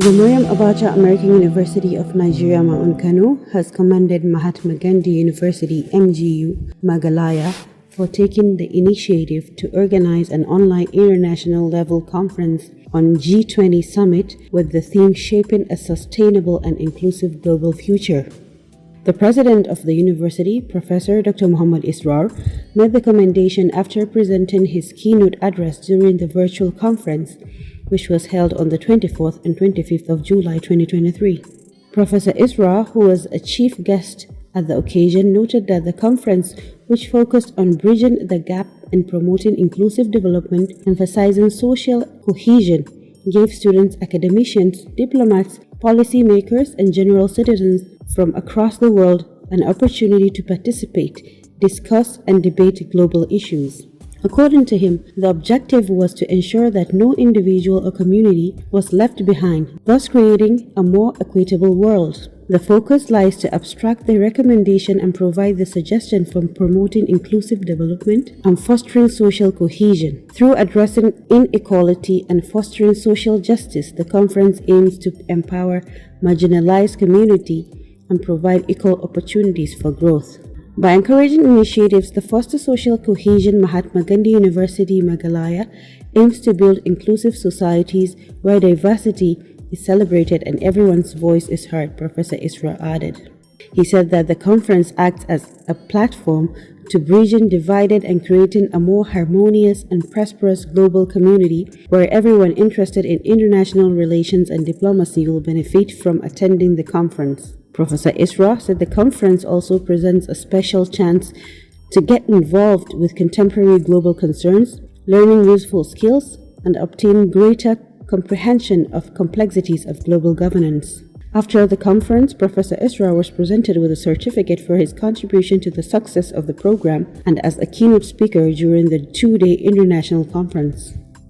The Maryam Abacha American University of Nigeria MAAUN Kano has commended Mahatma Gandhi University MGU Meghalaya for taking the initiative to organize an online international level conference on G20 summit with the theme Shaping a Sustainable and Inclusive Global Future. The president of the university, Professor Dr. Muhammad Israr, made the commendation after presenting his keynote address during the virtual conference, which was held on the 24th and 25th of July 2023. Professor Israr, who was a chief guest at the occasion, noted that the conference, which focused on bridging the gap in promoting inclusive development, emphasizing social cohesion, gave students, academicians, diplomats, policymakers, and general citizens from across the world an opportunity to participate, discuss, and debate global issues. According to him, the objective was to ensure that no individual or community was left behind, thus creating a more equitable world. The focus lies to abstract the recommendation and provide the suggestion for promoting inclusive development and fostering social cohesion. Through addressing inequality and fostering social justice, the conference aims to empower marginalized communities and provide equal opportunities for growth. By encouraging initiatives to foster social cohesion, Mahatma Gandhi University Meghalaya aims to build inclusive societies where diversity is celebrated and everyone's voice is heard, Professor Israr added. He said that the conference acts as a platform to bridging divided and creating a more harmonious and prosperous global community where everyone interested in international relations and diplomacy will benefit from attending the conference. Professor Israr said the conference also presents a special chance to get involved with contemporary global concerns, learning useful skills, and obtain greater comprehension of complexities of global governance. After the conference, Professor Israr was presented with a certificate for his contribution to the success of the program and as a keynote speaker during the two-day international conference.